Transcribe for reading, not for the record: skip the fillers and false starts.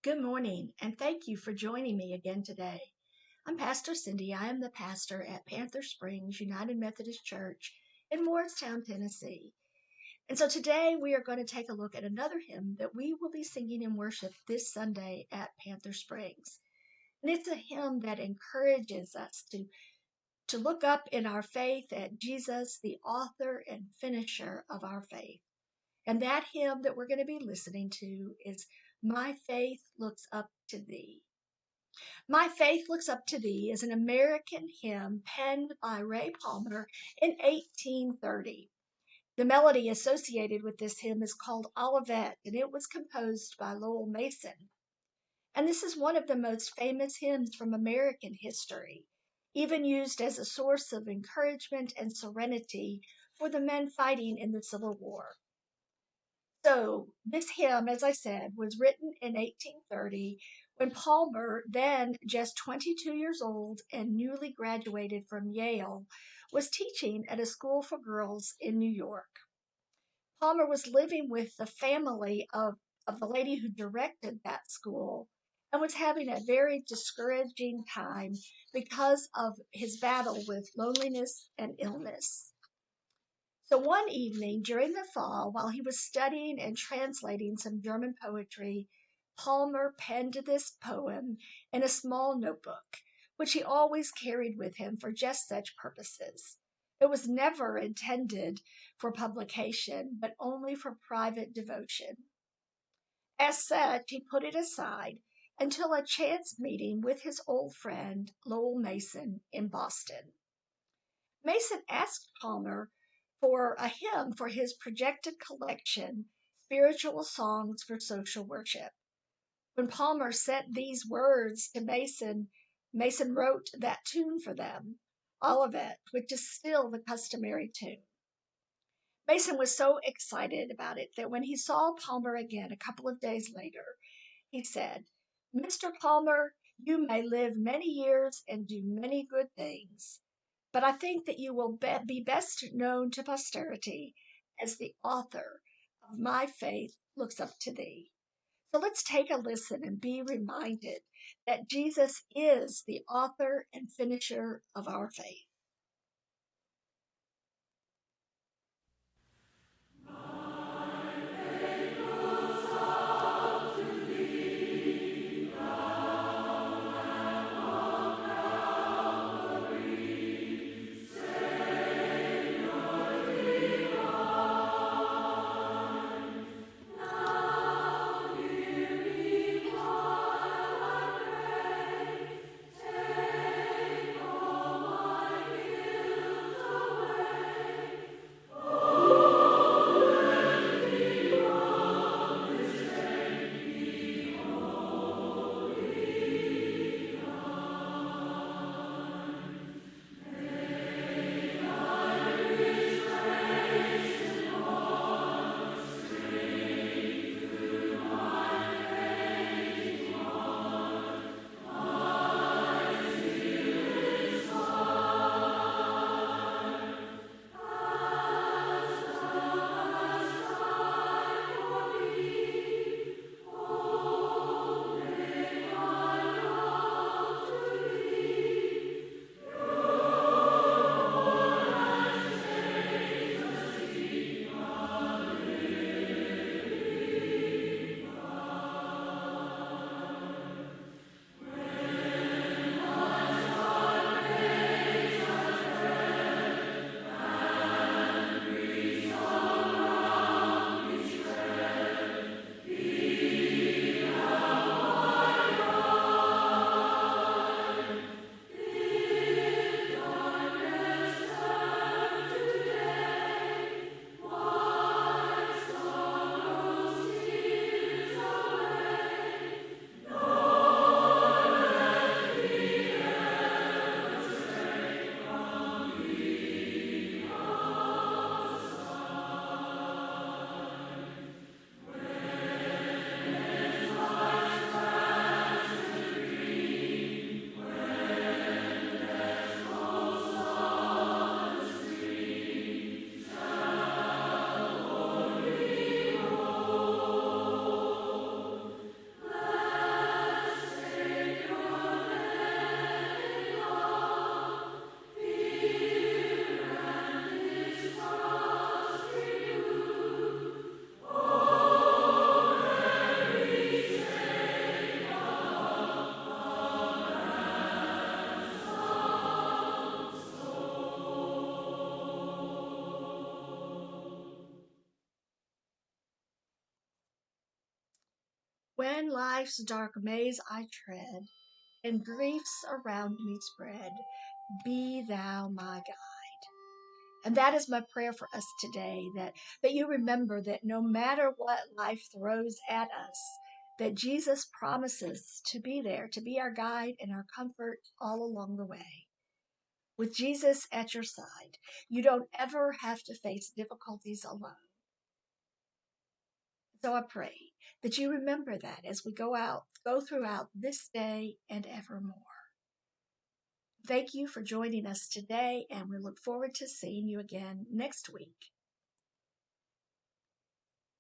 Good morning, and thank you for joining me again today. I'm Pastor Cindy. I am the pastor at Panther Springs United Methodist Church in Morristown, Tennessee. And so today we are going to take a look at another hymn that we will be singing in worship this Sunday at Panther Springs. And it's a hymn that encourages us to look up in our faith at Jesus, the author and finisher of our faith. And that hymn that we're going to be listening to is My Faith Looks Up to Thee. My Faith Looks Up to Thee is an American hymn penned by Ray Palmer in 1830. The melody associated with this hymn is called Olivet, and it was composed by Lowell Mason. And this is one of the most famous hymns from American history, even used as a source of encouragement and serenity for the men fighting in the Civil War. So this hymn, as I said, was written in 1830 when Palmer, then just 22 years old and newly graduated from Yale, was teaching at a school for girls in New York. Palmer was living with the family of the lady who directed that school and was having a very discouraging time because of his battle with loneliness and illness. So one evening during the fall, while he was studying and translating some German poetry, Palmer penned this poem in a small notebook, which he always carried with him for just such purposes. It was never intended for publication, but only for private devotion. As such, he put it aside until a chance meeting with his old friend, Lowell Mason, in Boston. Mason asked Palmer for a hymn for his projected collection, Spiritual Songs for Social Worship. When Palmer sent these words to Mason, Mason wrote that tune for them, Olivet, which is still the customary tune. Mason was so excited about it that when he saw Palmer again a couple of days later, he said, "Mr. Palmer, you may live many years and do many good things, but I think that you will be best known to posterity as the author of My Faith Looks Up to Thee." So let's take a listen and be reminded that Jesus is the author and finisher of our faith. When life's dark maze I tread, and griefs around me spread, be thou my guide. And that is my prayer for us today, that you remember that no matter what life throws at us, that Jesus promises to be there, to be our guide and our comfort all along the way. With Jesus at your side, you don't ever have to face difficulties alone. So I pray that you remember that as we go throughout this day and evermore. Thank you for joining us today, and we look forward to seeing you again next week.